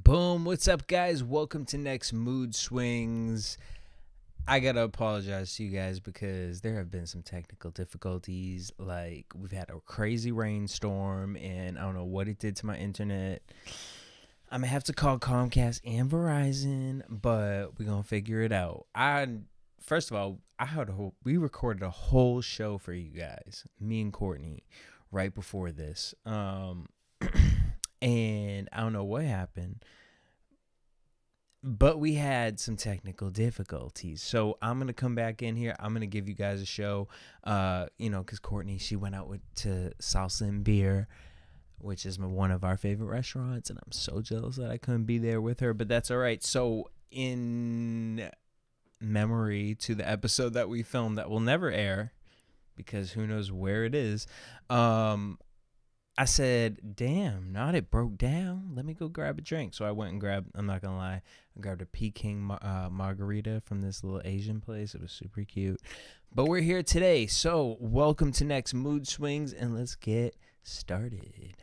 Boom, what's up, guys? Welcome to Next Mood Swings. I gotta apologize to you guys because there have been some technical difficulties. Like, we've had a crazy rainstorm, and I don't know what it did to my internet. I'm gonna have to call Comcast and Verizon, but we're gonna figure it out. First of all, we recorded a whole show for you guys, me and Courtney, right before this. And I don't know what happened, but we had some technical difficulties. So I'm going to come back in here. I'm going to give you guys a show, because Courtney, she went out to Salsa and Beer, which is one of our favorite restaurants. And I'm so jealous that I couldn't be there with her, but that's all right. So in memory to the episode that we filmed that will never air because who knows where it is, I said, damn, not it broke down. Let me go grab a drink. So I went and I'm not going to lie, I grabbed a Peking margarita from this little Asian place. It was super cute. But we're here today. So welcome to Next Mood Swings, and let's get started.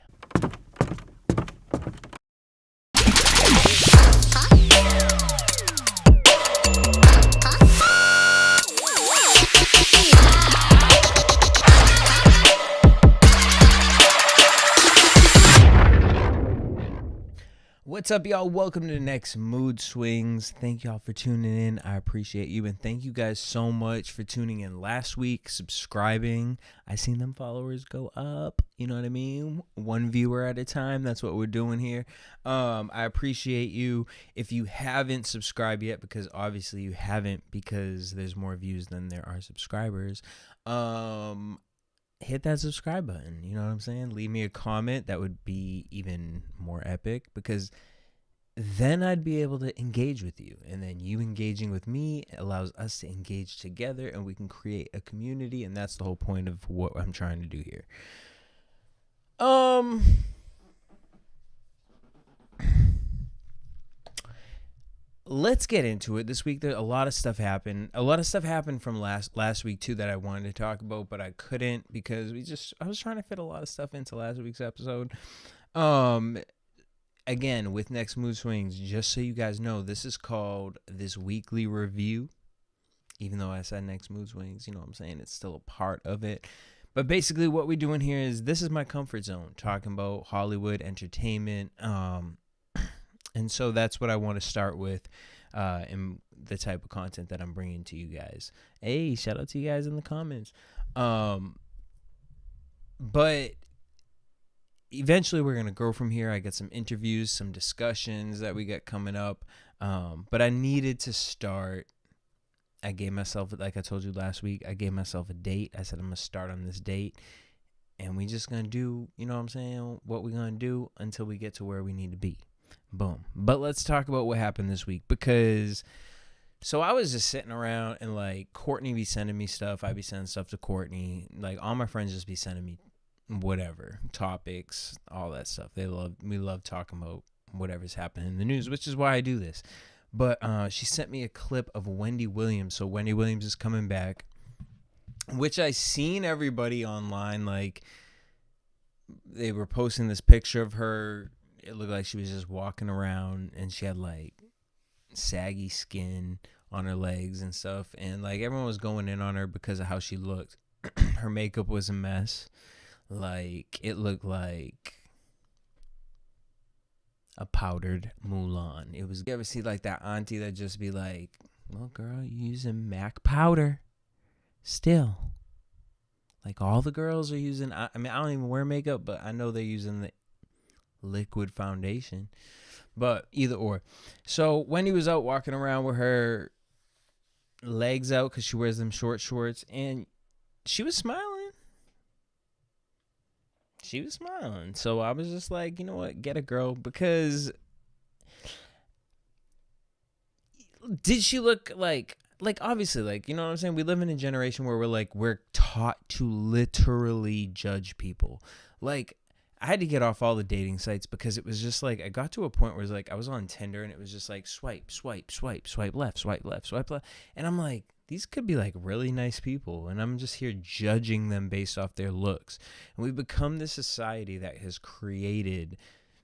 What's up, y'all? Welcome to the Next Mood Swings. Thank y'all for tuning in. I appreciate you, and thank you guys so much for tuning in last week, subscribing. I seen them followers go up. You know what I mean? One viewer at a time. That's what we're doing here. I appreciate you. If you haven't subscribed yet, because obviously you haven't, because there's more views than there are subscribers, hit that subscribe button. You know what I'm saying? Leave me a comment. That would be even more epic, because then I'd be able to engage with you, and then you engaging with me allows us to engage together, and we can create a community. And that's the whole point of what I'm trying to do here. Let's get into it. This week, a lot of stuff happened. A lot of stuff happened from last week too that I wanted to talk about, but I couldn't because I was trying to fit a lot of stuff into last week's episode. Again, with Next Mood Swings, just so you guys know, this is called this weekly review. Even though I said Next Mood Swings, you know what I'm saying? It's still a part of it. But basically what we're doing here is, this is my comfort zone, talking about Hollywood entertainment. And so that's what I want to start with, and the type of content that I'm bringing to you guys. Hey, shout out to you guys in the comments. But eventually we're going to grow from here. I got some interviews, some discussions that we got coming up. But I needed to start. I gave myself, like I told you last week, I gave myself a date. I said, I'm going to start on this date. And we just going to do, you know what I'm saying, what we're going to do until we get to where we need to be. Boom. But let's talk about what happened this week, because so I was just sitting around, and like Courtney be sending me stuff. I be sending stuff to Courtney. Like, all my friends just be sending me whatever topics, all that stuff. We love talking about whatever's happening in the news, which is why I do this. But she sent me a clip of Wendy Williams. So Wendy Williams is coming back, which I seen everybody online, like they were posting this picture of her. It looked like she was just walking around, and she had like saggy skin on her legs and stuff. And like everyone was going in on her because of how she looked. Her makeup was a mess. Like, it looked like a powdered Mulan. You ever see like that auntie that just be like, well, girl, you using MAC powder still. Like, all the girls are using, I mean, I don't even wear makeup, but I know they're using the liquid foundation. But either or. So Wendy was out walking around with her legs out because she wears them short shorts, and she was smiling. So I was just like, you know what, get a girl. Because did she look like obviously, like, you know what I'm saying, we live in a generation where we're taught to literally judge people. Like, I had to get off all the dating sites because it was just like, I got to a point where it's like I was on Tinder, and it was just like swipe left, swipe left. And I'm like, these could be like really nice people, and I'm just here judging them based off their looks. And we've become this society that has created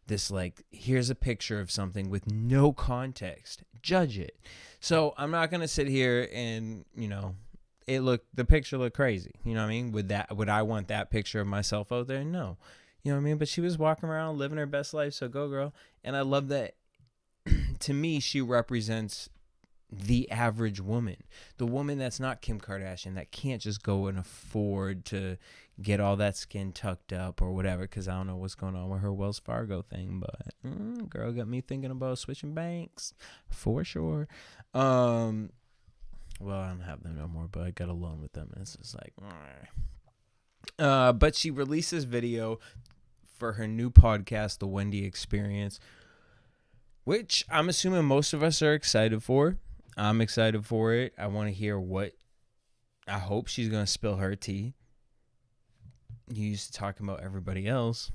this like, here's a picture of something with no context, judge it. So I'm not gonna sit here and, the picture looked crazy. You know what I mean? Would I want that picture of myself out there? No. You know what I mean? But she was walking around living her best life, so go girl. And I love that. To me, she represents the average woman, the woman that's not Kim Kardashian, that can't just go and afford to get all that skin tucked up or whatever, because I don't know what's going on with her Wells Fargo thing, but girl got me thinking about switching banks for sure. Well, I don't have them no more, but I got a loan with them, and it's just like, but she released this video for her new podcast, The Wendy Experience, which I'm assuming most of us are excited for. I'm excited for it. I want to hear I hope she's going to spill her tea. You used to talking about everybody else.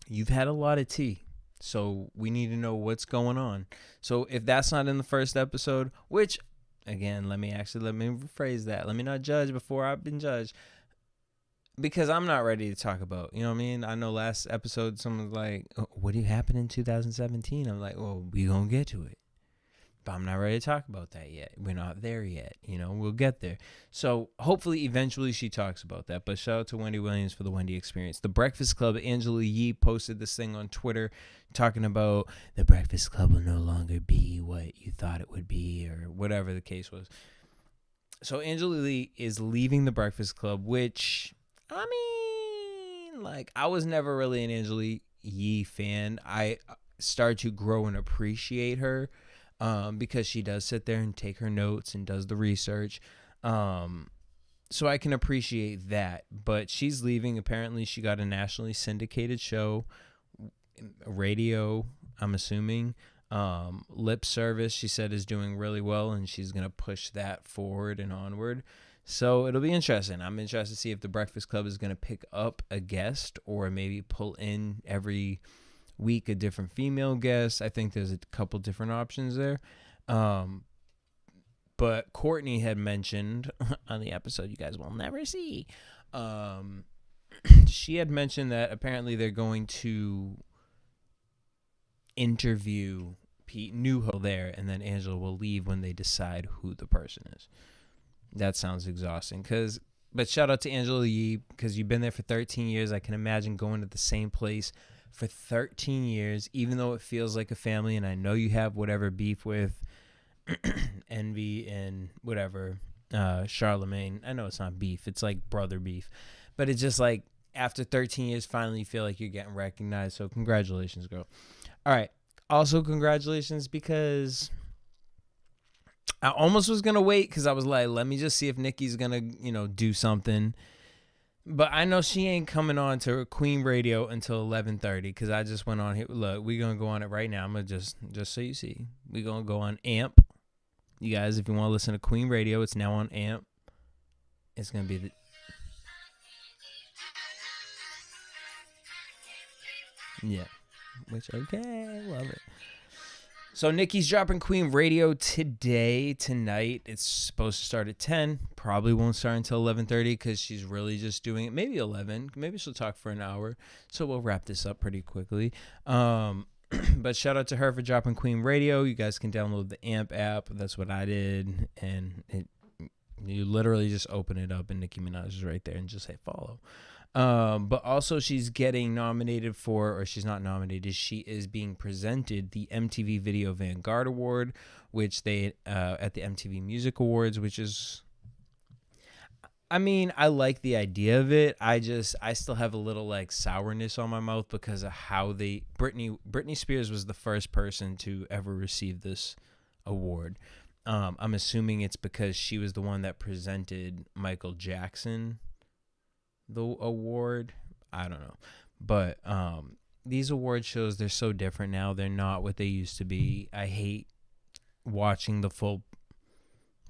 You've had a lot of tea, so we need to know what's going on. So if that's not in the first episode, which, again, let me rephrase that. Let me not judge before I've been judged, because I'm not ready to talk about, you know what I mean? I know last episode someone was like, what happened in 2017? I'm like, well, we going to get to it. But I'm not ready to talk about that yet. We're not there yet. We'll get there. So hopefully, eventually, she talks about that. But shout out to Wendy Williams for the Wendy Experience. The Breakfast Club, Angela Yee posted this thing on Twitter talking about the Breakfast Club will no longer be what you thought it would be, or whatever the case was. So Angela Yee is leaving the Breakfast Club, which, I mean, like, I was never really an Angela Yee fan. I started to grow and appreciate her. Because she does sit there and take her notes and does the research. So I can appreciate that. But she's leaving. Apparently, she got a nationally syndicated show, radio, I'm assuming. Lip Service, she said, is doing really well, and she's going to push that forward and onward. So it'll be interesting. I'm interested to see if the Breakfast Club is going to pick up a guest or maybe pull in every week a different female guest. I think there's a couple different options there. But Courtney had mentioned on the episode you guys will never see, she had mentioned that apparently they're going to interview Pete Newhall there, and then Angela will leave when they decide who the person is. That sounds exhausting. But shout out to Angela Yee, because you've been there for 13 years. I can imagine going to the same place for 13 years, even though it feels like a family, and I know you have whatever beef with Envy and whatever, Charlemagne. I know it's not beef, it's like brother beef, but it's just like after 13 years, finally you feel like you're getting recognized. So congratulations, girl. All right. Also, congratulations, because I almost was going to wait, because I was like, let me just see if Nikki's going to, do something. But I know she ain't coming on to Queen Radio until 11:30, because I just went on here. Look, we're going to go on it right now. I'm going to just so you see. We're going to go on AMP. You guys, if you want to listen to Queen Radio, it's now on AMP. It's going to be yeah. Which, okay, love it. So Nikki's dropping Queen Radio tonight. It's supposed to start at 10. Probably won't start until 11:30, because she's really just doing it. Maybe 11. Maybe she'll talk for an hour. So we'll wrap this up pretty quickly. But shout out to her for dropping Queen Radio. You guys can download the AMP app. That's what I did. And you literally just open it up and Nicki Minaj is right there and just hit follow. But also she's getting nominated for, or she's not nominated, she is being presented the MTV Video Vanguard Award, which they, at the MTV Music Awards, which is, I mean, I like the idea of it. I still have a little like sourness on my mouth because of how Britney Spears was the first person to ever receive this award. I'm assuming it's because she was the one that presented Michael Jackson the award. I don't know. But these award shows, they're so different now. They're not what they used to be. I hate watching the full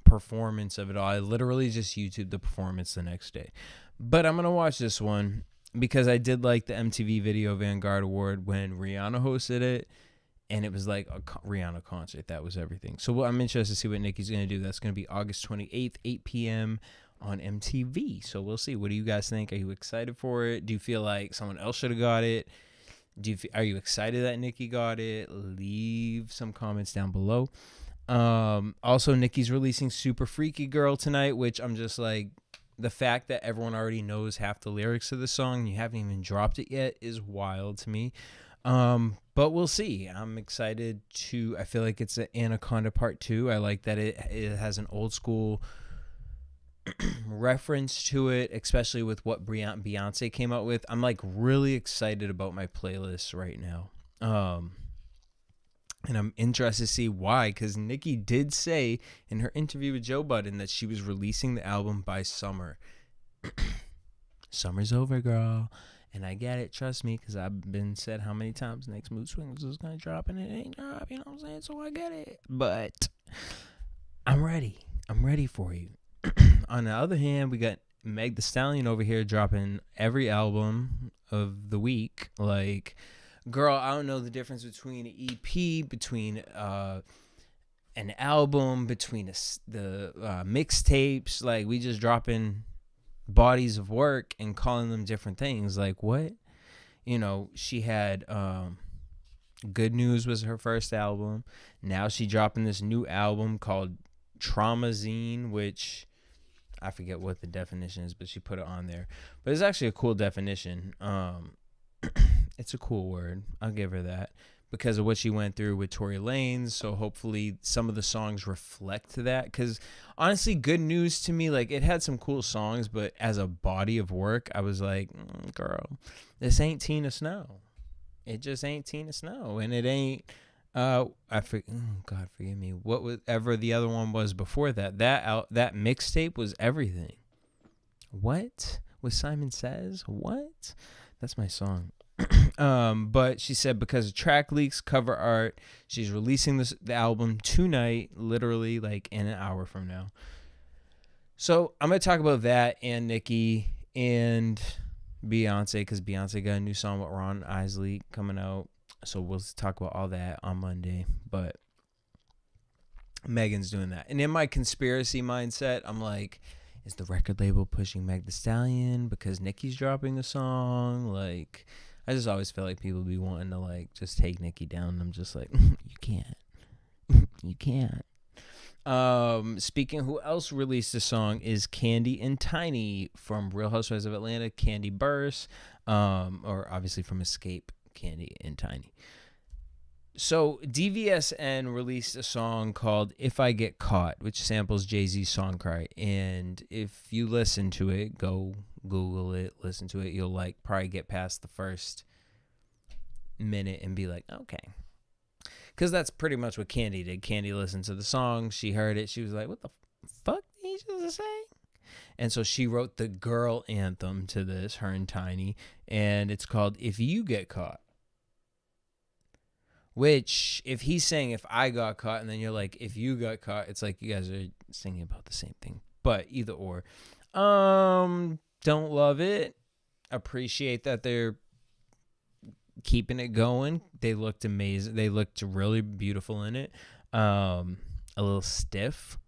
performance of it all. I literally just YouTube the performance the next day. But I'm going to watch this one because I did like the MTV Video Vanguard Award when Rihanna hosted it. And it was like a Rihanna concert. That was everything. So I'm interested to see what Nicki's going to do. That's going to be August 28th, 8 p.m. on MTV. So we'll see. What do you guys think? Are you excited for it? Do you feel like someone else should have got it? Are you excited that Nicki got it? Leave some comments down below. Also, Nicki's releasing Super Freaky Girl tonight, which I'm just like, the fact that everyone already knows half the lyrics of the song, you haven't even dropped it yet, is wild to me. But we'll see. I'm excited I feel like it's an Anaconda Part 2. I like that it has an old school reference to it, especially with what Beyonce came out with. I'm like really excited about my playlist right now. And I'm interested to see why, because Nicki did say in her interview with Joe Budden that she was releasing the album by summer. Summer's over, girl. And I get it, trust me, because I've been said how many times next Mood Swings is going to drop, and it ain't drop, you know what I'm saying? So I get it. But I'm ready. I'm ready for you. On the other hand, we got Meg Thee Stallion over here dropping every album of the week. Like, girl, I don't know the difference between an EP, between an album, between the mixtapes. Like, we just dropping bodies of work and calling them different things. Like, what? You know, she had Good News was her first album. Now she dropping this new album called Traumazine, which I forget what the definition is, but she put it on there. But it's actually a cool definition. It's a cool word. I'll give her that because of what she went through with Tory Lanez. So hopefully some of the songs reflect that. Because honestly, Good News to me, like, it had some cool songs, but as a body of work, I was like, girl, this ain't Tina Snow. It just ain't Tina Snow, and it ain't. God forgive me. Whatever the other one was before that. That mixtape was everything. What? With Simon Says? What? That's my song. But she said because of track leaks, cover art, she's releasing the album tonight, literally like in an hour from now. So I'm gonna talk about that and Nicki and Beyonce, because Beyonce got a new song with Ron Isley coming out. So we'll talk about all that on Monday. But Megan's doing that. And in my conspiracy mindset, I'm like, is the record label pushing Meg Thee Stallion because Nicki's dropping a song? Like, I just always feel like people be wanting to, like, just take Nicki down. And I'm just like, you can't. You can't. Speaking, who else released a song is Kandi and Tiny from Real Housewives of Atlanta, Kandi Burruss, or obviously from Escape, Kandi and Tiny. So DVSN released a song called If I Get Caught, which samples Jay-Z's Song Cry. And if you listen to it, go Google it, listen to it, you'll like probably get past the first minute and be like, okay. Because that's pretty much what Kandi did. Kandi listened to the song, she heard it, she was like, what the fuck did he just say? And so she wrote the girl anthem to this, her and Tiny, and it's called If You Get Caught. Which, if he's saying if I got caught, and then you're like, if you got caught, it's like you guys are singing about the same thing. But either or. Don't love it. Appreciate that they're keeping it going. They looked amazing. They looked really beautiful in it. A little stiff.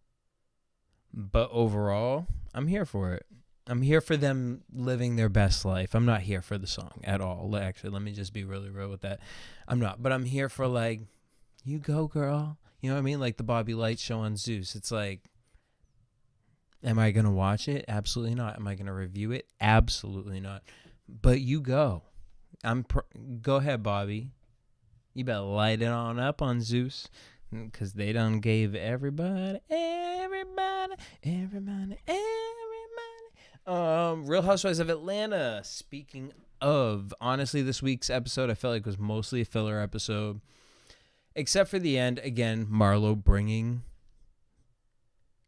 But overall, I'm here for it. I'm here for them living their best life. I'm not here for the song at all. Actually, let me just be really real with that. I'm not. But I'm here for, like, you go, girl. You know what I mean? Like the Bobby Light show on Zeus. It's like, am I going to watch it? Absolutely not. Am I going to review it? Absolutely not. But you go. Go ahead, Bobby. You better light it on up on Zeus. Because they done gave everybody. Real Housewives of Atlanta. Speaking of, honestly, this week's episode I felt like was mostly a filler episode, except for the end. Again, Marlo bringing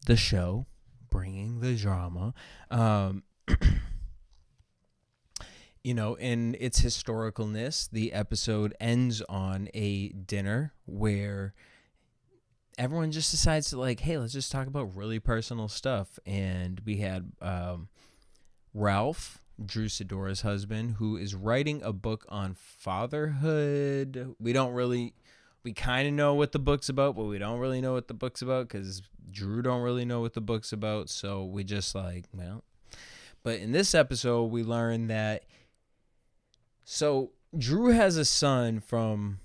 the show, bringing the drama. You know, in its historicalness, the episode ends on a dinner where everyone just decides to, like, hey, let's just talk about really personal stuff. And we had Ralph, Drew Sidora's husband, who is writing a book on fatherhood. We kind of know what the book's about, but we don't really know what the book's about because Drew don't really know what the book's about. So we just like, well. But in this episode, we learned that, so Drew has a son from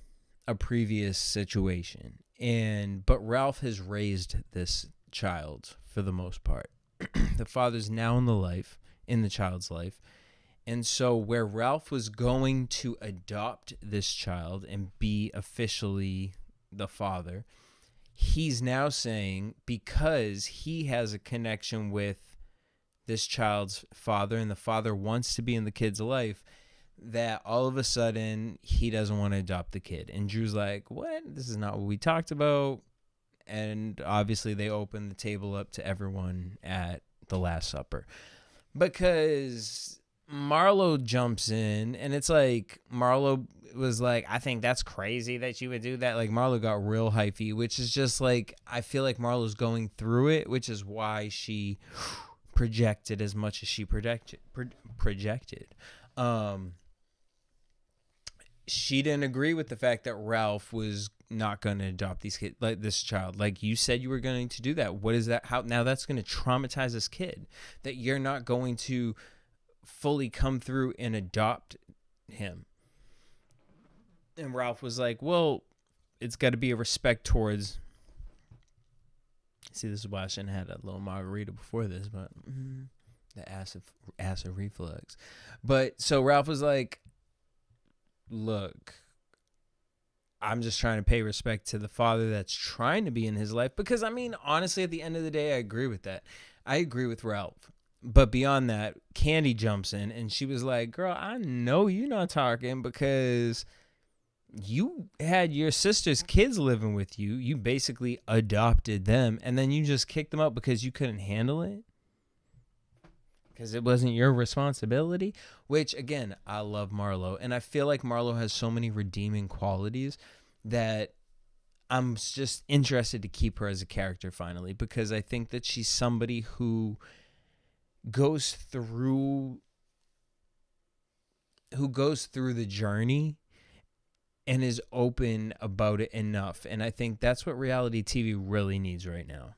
a previous situation, but Ralph has raised this child for the most part. The father's now in the child's life. And so where Ralph was going to adopt this child and be officially the father, he's now saying, because he has a connection with this child's father and the father wants to be in the kid's life, that all of a sudden he doesn't want to adopt the kid. And Drew's like, what? This is not what we talked about. And obviously they open the table up to everyone at the Last Supper, because Marlo jumps in, and it's like Marlo was like, I think that's crazy that you would do that. Like, Marlo got real hypey, which is just like, I feel like Marlo's going through it, which is why she projected as much as she projected. She didn't agree with the fact that Ralph was not going to adopt these kids, like this child. Like, you said you were going to do that. What is that? How now that's going to traumatize this kid, that you're not going to fully come through and adopt him. And Ralph was like, well, it's got to be a respect towards. See, this is why I shouldn't have had a little margarita before this, but the acid reflux. But so Ralph was like, look, I'm just trying to pay respect to the father that's trying to be in his life. Because, I mean, honestly, at the end of the day, I agree with that. I agree with Ralph. But beyond that, Candy jumps in and she was like, girl, I know you're not talking because you had your sister's kids living with you. You basically adopted them and then you just kicked them out because you couldn't handle it. Because it wasn't your responsibility, which, again, I love Marlo. And I feel like Marlo has so many redeeming qualities that I'm just interested to keep her as a character finally, because I think that she's somebody who goes through the journey and is open about it enough. And I think that's what reality TV really needs right now.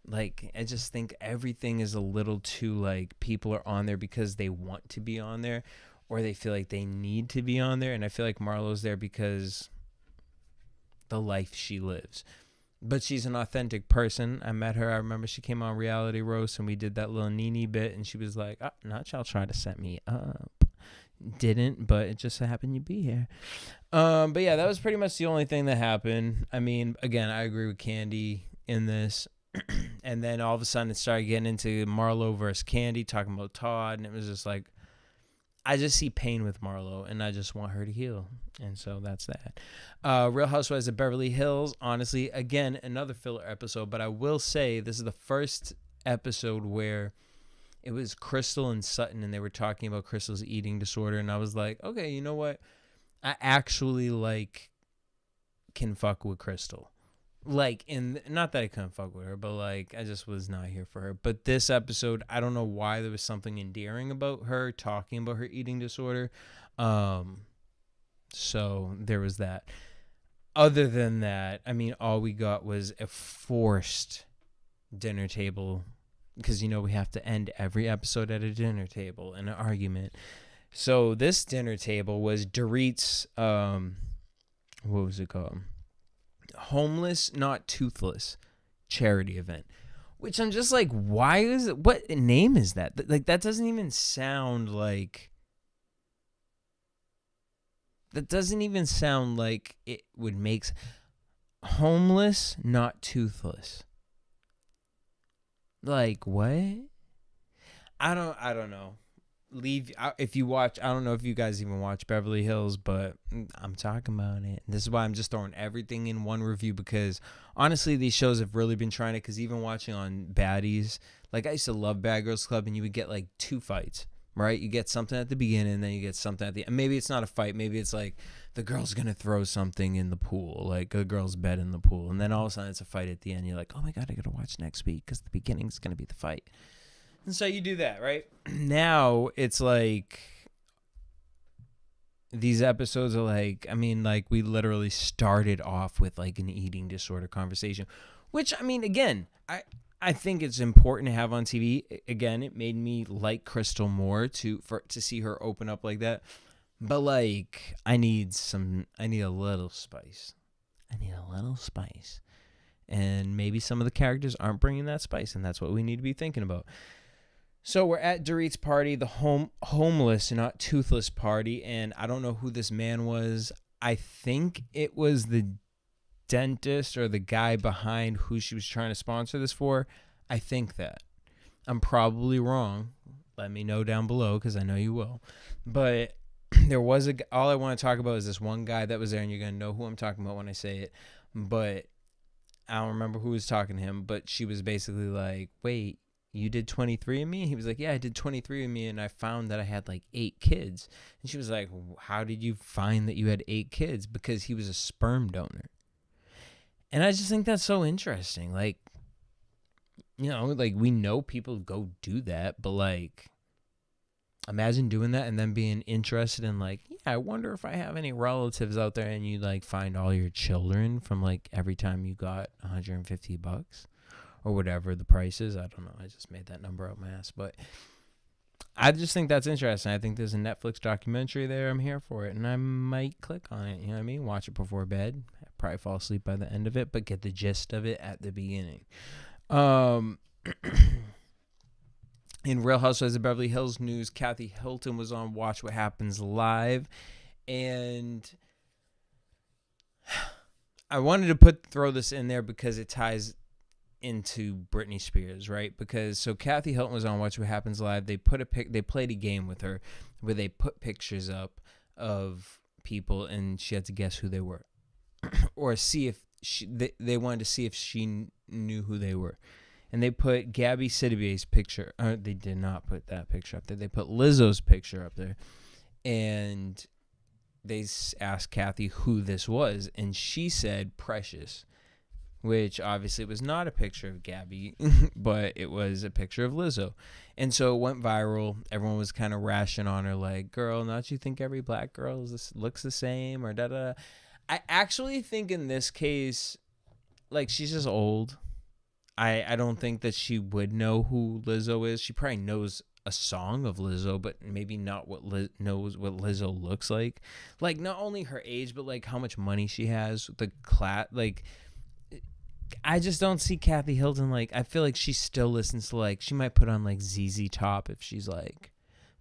Like, I just think everything is a little too, like, people are on there because they want to be on there or they feel like they need to be on there. And I feel like Marlo's there because the life she lives. But she's an authentic person. I met her. I remember she came on Reality Roast and we did that little Nene bit. And she was like, oh, not y'all try to set me up. Didn't, but it just so happened you'd be here. But yeah, that was pretty much the only thing that happened. I mean, again, I agree with Candy in this. And then all of a sudden it started getting into Marlo versus Candy, talking about Todd. And it was just like, I just see pain with Marlo and I just want her to heal. And so that's that. Real Housewives of Beverly Hills. Honestly, again, another filler episode. But I will say this is the first episode where it was Crystal and Sutton and they were talking about Crystal's eating disorder. And I was like, okay, you know what? I actually can fuck with Crystal. Like, not that I couldn't fuck with her, but like, I just was not here for her. But this episode, I don't know why there was something endearing about her talking about her eating disorder. So there was that. Other than that, I mean, all we got was a forced dinner table because, we have to end every episode at a dinner table in an argument. So this dinner table was Dorit's, what was it called? Homeless, Not Toothless charity event, which I'm just like, why is it? What name is that? Like, that doesn't even sound like. That doesn't even sound like it would make. Homeless, Not Toothless. Like, what? I don't know. If you watch, I don't know if you guys even watch Beverly Hills, but I'm talking about it. This is why I'm just throwing everything in one review, because honestly these shows have really been trying it. Because even watching on Baddies, like I used to love Bad Girls Club, and you would get like 2 fights, right? You get something at the beginning, and then you get something at the end. Maybe it's not a fight, maybe it's like the girl's gonna throw something in the pool, like a girl's bed in the pool, and then all of a sudden it's a fight at the end. You're like, oh my god, I gotta watch next week because the beginning's gonna be the fight. And so you do that, right? Now it's like these episodes are like, I mean, like we literally started off with like an eating disorder conversation, which, I mean, again, I think it's important to have on TV. Again, it made me like Crystal more to see her open up like that. But like, I need a little spice. I need a little spice. And maybe some of the characters aren't bringing that spice, and that's what we need to be thinking about. So we're at Dorit's party, the homeless and not toothless party, and I don't know who this man was. I think it was the dentist or the guy behind who she was trying to sponsor this for. I think that. I'm probably wrong. Let me know down below, because I know you will. But there was all I want to talk about is this one guy that was there, and you're going to know who I'm talking about when I say it. But I don't remember who was talking to him, but she was basically like, wait, you did 23andMe? He was like, yeah, I did 23andMe, and I found that I had like 8 kids. And she was like, how did you find that you had 8 kids? Because he was a sperm donor. And I just think that's so interesting. Like, you know, like, we know people go do that, but like, imagine doing that and then being interested in like, yeah, I wonder if I have any relatives out there, and you like find all your children from like every time you got $150 or whatever the price is. I don't know. I just made that number out my ass, but I just think that's interesting. I think there's a Netflix documentary there. I'm here for it, and I might click on it. You know what I mean? Watch it before bed. I'd probably fall asleep by the end of it, but get the gist of it at the beginning. In Real Housewives of Beverly Hills news, Kathy Hilton was on Watch What Happens Live, and I wanted to throw this in there because it ties into Britney Spears, right? Because so Kathy Hilton was on Watch What Happens Live. They played a game with her where they put pictures up of people, and she had to guess who they were, or see if they wanted to see if she knew who they were. And they put Gabby Sidibe's picture. They did not put that picture up there. They put Lizzo's picture up there. And they asked Kathy who this was. And she said Precious, which obviously was not a picture of Gabby, but it was a picture of Lizzo. And so it went viral. Everyone was kind of rashing on her like, girl, don't you think every black girl looks the same? Or da-da. I actually think in this case, like, she's just old. I don't think that she would know who Lizzo is. She probably knows a song of Lizzo, but maybe not knows what Lizzo looks like. Like, not only her age, but like how much money she has. Like, I just don't see Kathy Hilton. Like, I feel like she still listens to, like, she might put on like ZZ Top if she's like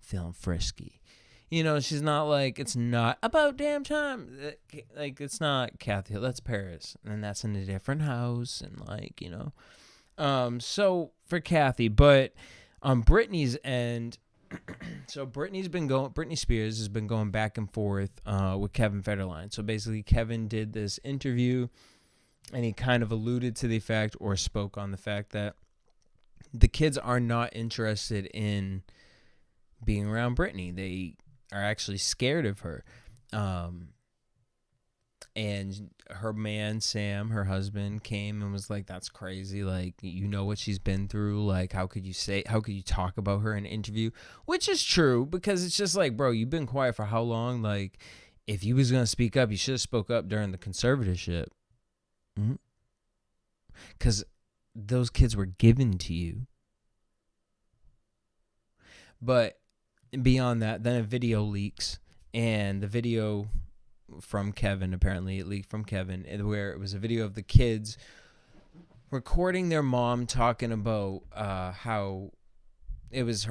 feeling frisky. You know, she's not like, it's not about damn time. Like, it's not Kathy. That's Paris, and that's in a different house, and like, you know. So for Kathy, but on Britney's end, so Britney Spears has been going back and forth with Kevin Federline. So basically, Kevin did this interview, and he kind of alluded to the fact, or spoke on the fact, that the kids are not interested in being around Britney. They are actually scared of her. And her man, Sam, her husband, came and was like, that's crazy. Like, you know what she's been through. Like, how could you talk about her in an interview? Which is true, because it's just like, bro, you've been quiet for how long? Like, if you was going to speak up, you should have spoke up during the conservatorship. Because those kids were given to you. But beyond that, then a video leaks, and the video from Kevin, apparently it leaked from Kevin, where it was a video of the kids recording their mom talking about how it was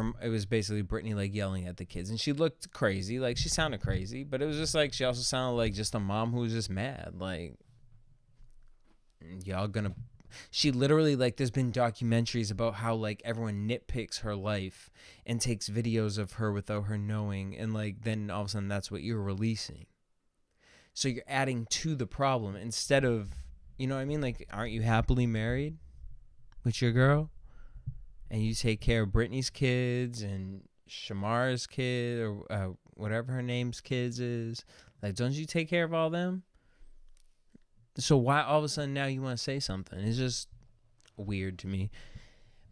basically Britney like yelling at the kids, and she looked crazy, like she sounded crazy, but it was just like she also sounded like just a mom who was just mad, like, y'all gonna. She literally, like, there's been documentaries about how like everyone nitpicks her life and takes videos of her without her knowing, and like then all of a sudden that's what you're releasing. So you're adding to the problem instead of, you know what I mean? Like, aren't you happily married with your girl? And you take care of Britney's kids and Shamar's kid, or whatever her name's kids is. Like, don't you take care of all them? So why all of a sudden now you want to say something? It's just weird to me.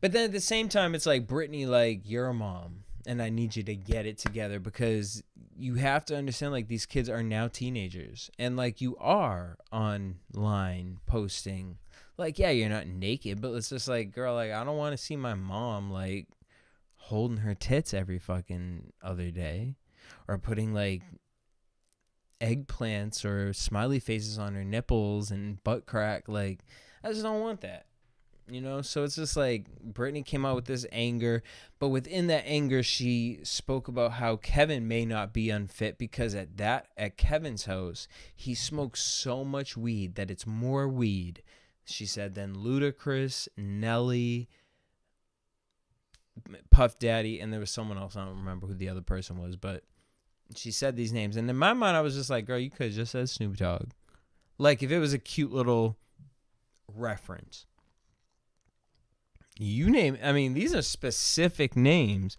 But then at the same time, it's like, Britney, like, you're a mom, and I need you to get it together, because you have to understand, like, these kids are now teenagers, and like, you are online posting, like, yeah, you're not naked, but it's just like, girl, like, I don't want to see my mom like holding her tits every fucking other day, or putting like eggplants or smiley faces on her nipples and butt crack. Like, I just don't want that. So it's just like Britney came out with this anger, but within that anger, she spoke about how Kevin may not be unfit because at Kevin's house, he smokes so much weed that it's more weed, she said, than Ludacris, Nelly, Puff Daddy, and there was someone else. I don't remember who the other person was, but she said these names. And in my mind, I was just like, girl, you could have just said Snoop Dogg. Like, if it was a cute little reference. These are specific names,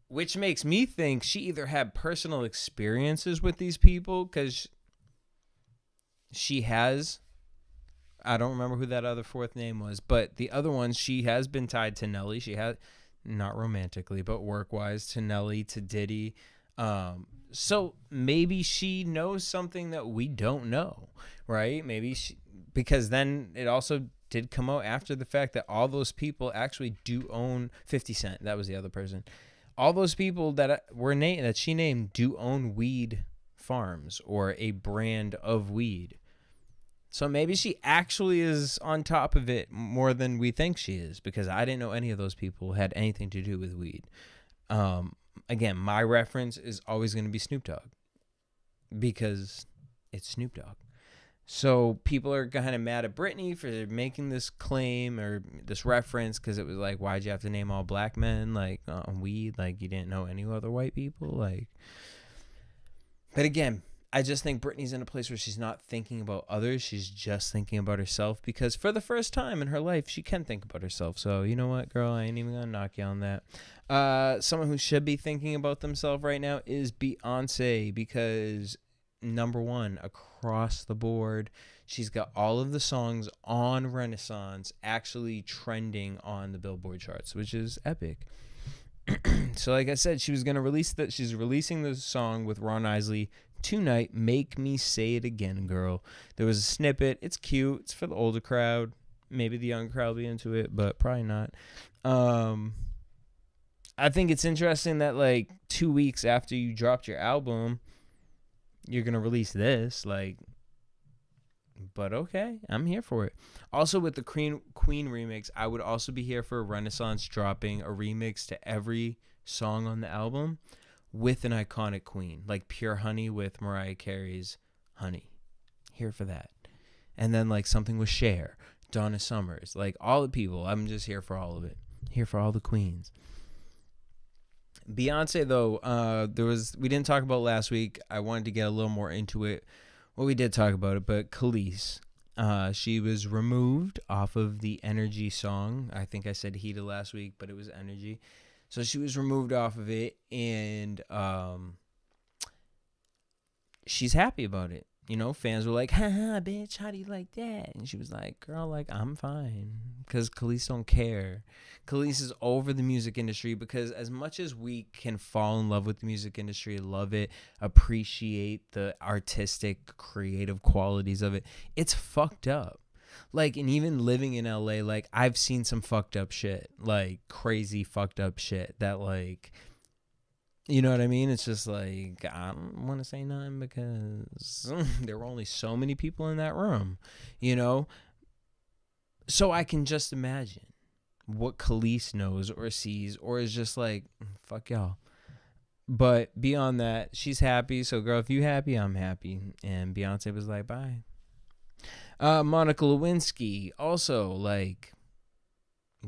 which makes me think she either had personal experiences with these people, because she has. I don't remember who that other fourth name was, but the other ones, she has been tied to Nelly. She had, not romantically, but work-wise, to Nelly, to Diddy. So maybe she knows something that we don't know, right? Because then it also did come out after the fact that all those people actually do own 50 Cent. That was the other person. All those people that that she named do own weed farms or a brand of weed. So maybe she actually is on top of it more than we think she is, because I didn't know any of those people had anything to do with weed. Again, my reference is always going to be Snoop Dogg, because it's Snoop Dogg. So people are kind of mad at Britney for making this claim or this reference, because it was like, why'd you have to name all black men like on weed? Like, you didn't know any other white people? Like, but again, I just think Britney's in a place where she's not thinking about others. She's just thinking about herself, because for the first time in her life, she can think about herself. So you know what, girl? I ain't even going to knock you on that. Someone who should be thinking about themselves right now is Beyonce, because number one across the board, she's got all of the songs on Renaissance actually trending on the Billboard charts, which is epic. So like I said, she's releasing the song with Ron Isley tonight, Make Me Say It Again, girl. There was a snippet. It's cute. It's for the older crowd. Maybe the young crowd will be into it, but probably not. I think it's interesting that like 2 weeks after you dropped your album, you're going to release this. Like, but okay, I'm here for it. Also, with the Queen remix, I would also be here for Renaissance dropping a remix to every song on the album with an iconic queen, like Pure Honey with Mariah Carey's Honey. Here for that. And then like something with Cher, Donna Summers, like all the people. I'm just here for all of it. Here for all the queens. Beyonce, though, we didn't talk about last week. I wanted to get a little more into it. Well, we did talk about it, but Khalees, she was removed off of the Energy song. I think I said Heated last week, but it was Energy. So she was removed off of it, and she's happy about it. Fans were like, haha, bitch, how do you like that? And she was like, girl, like, I'm fine, because Khalees don't care. Khalees is over the music industry, because as much as we can fall in love with the music industry, love it, appreciate the artistic, creative qualities of it, it's fucked up. Like, and even living in LA, like, I've seen some fucked up shit, like, crazy fucked up shit that, like, you know what I mean? It's just like, I don't want to say nothing, because there were only so many people in that room, So I can just imagine what Khalees knows or sees, or is just like, fuck y'all. But beyond that, she's happy. So, girl, if you happy, I'm happy. And Beyonce was like, bye. Monica Lewinsky, also, like,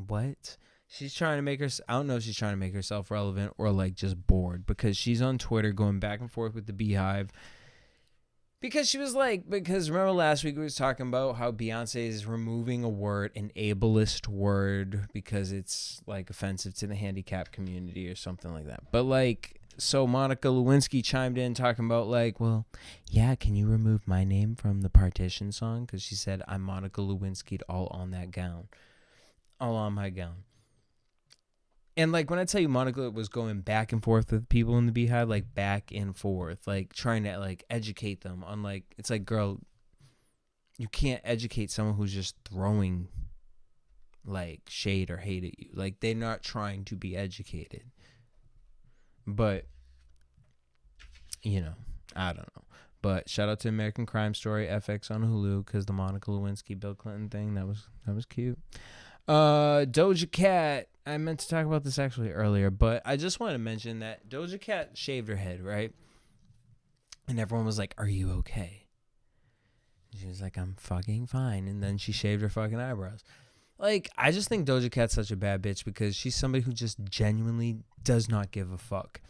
what? She's trying to make her. I don't know if she's trying to make herself relevant or like just bored, because she's on Twitter going back and forth with the Beehive. Because she was like, because remember last week we was talking about how Beyonce is removing a word, an ableist word, because it's like offensive to the handicap community or something like that. But like, so Monica Lewinsky chimed in talking about like, well, yeah, can you remove my name from the Partition song? Because she said, I'm Monica Lewinsky, all on that gown, all on my gown. And, like, when I tell you Monica was going back and forth with people in the Beehive, like, back and forth, like, trying to, like, educate them on, like, it's like, girl, you can't educate someone who's just throwing, like, shade or hate at you. Like, they're not trying to be educated. But, I don't know. But shout out to American Crime Story FX on Hulu because the Monica Lewinsky Bill Clinton thing that was cute. Doja Cat. I meant to talk about this actually earlier, but I just want to mention that Doja Cat shaved her head, right? And everyone was like, "Are you okay?" She was like, "I'm fucking fine." And then she shaved her fucking eyebrows. Like, I just think Doja Cat's such a bad bitch because she's somebody who just genuinely does not give a fuck.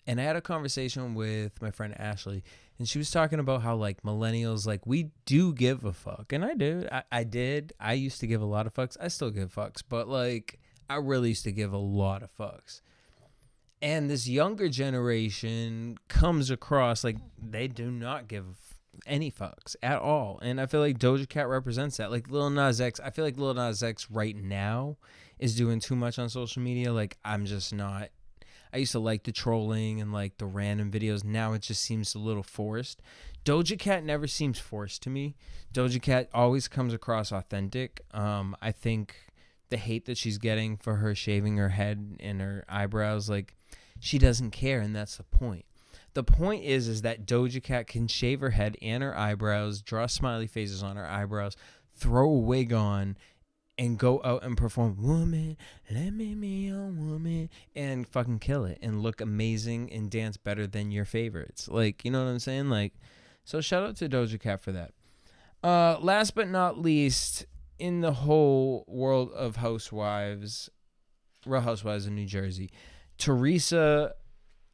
And I had a conversation with my friend Ashley, and she was talking about how, like, millennials, like, we do give a fuck. And I do. I did. I used to give a lot of fucks. I still give fucks. But, like, I really used to give a lot of fucks. And this younger generation comes across like they do not give any fucks at all. And I feel like Doja Cat represents that. Like Lil Nas X, I feel like Lil Nas X right now is doing too much on social media. Like I'm just not. I used to like the trolling and like the random videos. Now it just seems a little forced. Doja Cat never seems forced to me. Doja Cat always comes across authentic. I think the hate that she's getting for her shaving her head and her eyebrows, like she doesn't care, and that's the point. The point is that Doja Cat can shave her head and her eyebrows, draw smiley faces on her eyebrows, throw a wig on, and go out and perform "Woman, Let Me Be Your Woman" and fucking kill it and look amazing and dance better than your favorites. Like, you know what I'm saying? Like, so shout out to Doja Cat for that. Last but not least, in the whole world of housewives, Real Housewives of New Jersey, Teresa,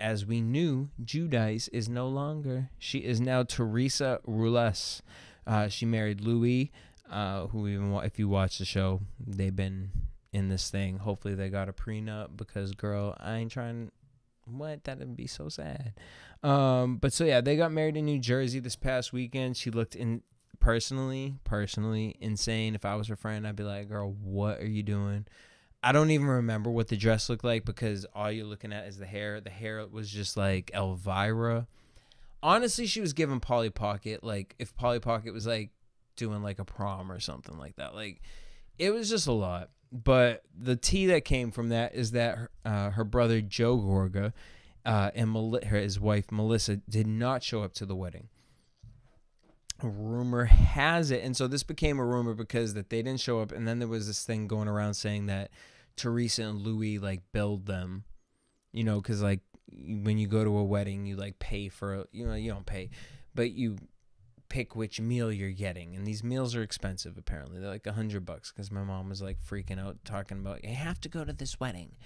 as we knew, Giudice is no longer. She is now Teresa Rules. She married Louis, who even if you watch the show, they've been in this thing. Hopefully they got a prenup because, girl, I ain't trying. What? That'd be so sad. But so yeah, they got married in New Jersey this past weekend. She looked personally insane. If I was her friend, I'd be like, girl, what are you doing? I don't even remember what the dress looked like because all you're looking at is the hair. The hair was just like Elvira. Honestly, she was giving Polly Pocket. Like if Polly Pocket was like doing like a prom or something like that. Like it was just a lot. But the tea that came from that is that her brother Joe Gorga and his wife Melissa did not show up to the wedding. Rumor has it, and so this became a rumor because that they didn't show up, and then there was this thing going around saying that Teresa and Louis like billed them, you know, because like when you go to a wedding, you like pay for, you know, you don't pay, but you pick which meal you're getting, and these meals are expensive. Apparently, they're like $100 because my mom was like freaking out talking about you have to go to this wedding.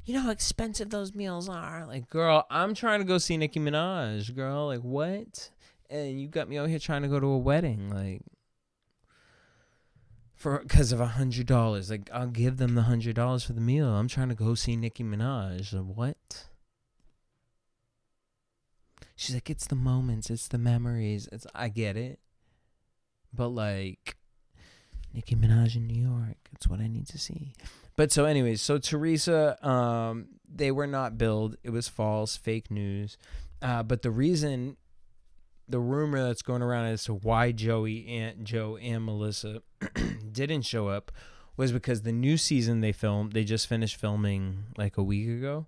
You know how expensive those meals are. Like, girl, I'm trying to go see Nicki Minaj, girl. Like, what? And you got me out here trying to go to a wedding, like, because of $100. Like, I'll give them the $100 for the meal. I'm trying to go see Nicki Minaj. What? She's like, it's the moments, it's the memories. I get it, but like, Nicki Minaj in New York, it's what I need to see. But so, anyways, so Teresa, they were not billed. It was false, fake news. But the rumor that's going around as to why Joe and Melissa didn't show up was because the new season they just finished filming like a week ago.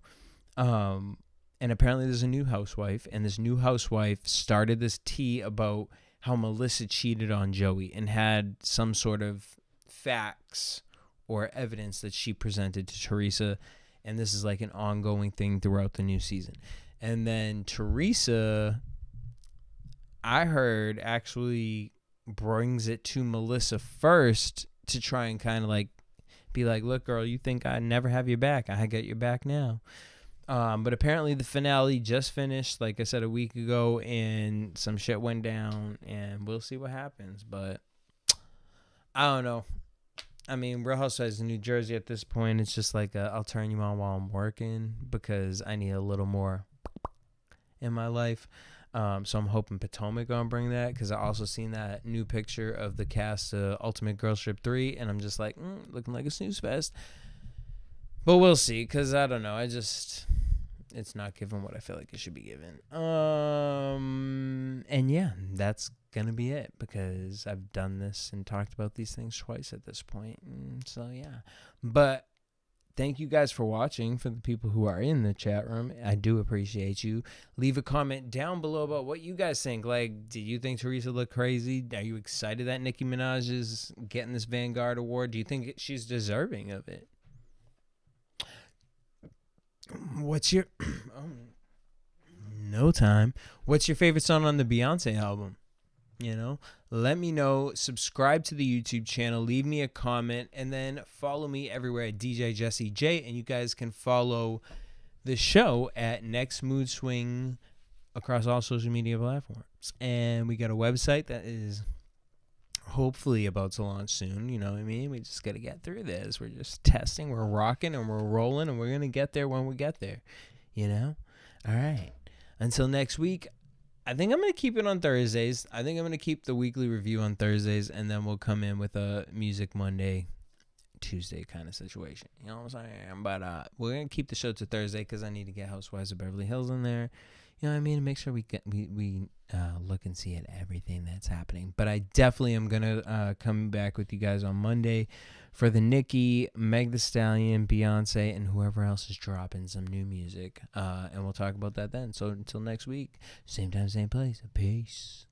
And apparently there's a new housewife, and this new housewife started this tea about how Melissa cheated on Joey and had some sort of facts or evidence that she presented to Teresa. And this is like an ongoing thing throughout the new season. And then Teresa, I heard, actually brings it to Melissa first to try and kind of like be like, look, girl, you think I never have your back. I got your back now. But apparently the finale just finished, like I said, a week ago, and some shit went down, and we'll see what happens. But I don't know. I mean, Real Housewives of New Jersey at this point, it's just like I'll turn you on while I'm working because I need a little more in my life. So I'm hoping Potomac gonna bring that because I also seen that new picture of the cast of Ultimate Girls Trip 3, and I'm just like, looking like a snooze fest. But we'll see, because I don't know. It's not given what I feel like it should be given. And yeah, that's going to be it, because I've done this and talked about these things twice at this point. And so, yeah. But thank you guys for watching. For the people who are in the chat room, I do appreciate you. Leave a comment down below about what you guys think. Like, do you think Teresa looked crazy? Are you excited that Nicki Minaj is getting this Vanguard Award? Do you think she's deserving of it? What's your no time? What's your favorite song on the Beyonce album? You know, let me know. Subscribe to the YouTube channel. Leave me a comment, and then follow me everywhere at DJ Jesse J. And you guys can follow the show at Next Mood Swing across all social media platforms. And we got a website that is hopefully about to launch soon. You know what I mean? We just got to get through this. We're just testing. We're rocking and we're rolling, and we're gonna get there when we get there. You know? All right. Until next week. I think I'm going to keep it on Thursdays. I think I'm going to keep the weekly review on Thursdays, and then we'll come in with a Music Monday, Tuesday kind of situation. You know what I'm saying? But we're going to keep the show to Thursday because I need to get Housewives of Beverly Hills in there. You know what I mean? Make sure we look and see at everything that's happening. But I definitely am going to come back with you guys on Monday for the Nicki, Meg Thee Stallion, Beyonce, and whoever else is dropping some new music. And we'll talk about that then. So until next week, same time, same place. Peace.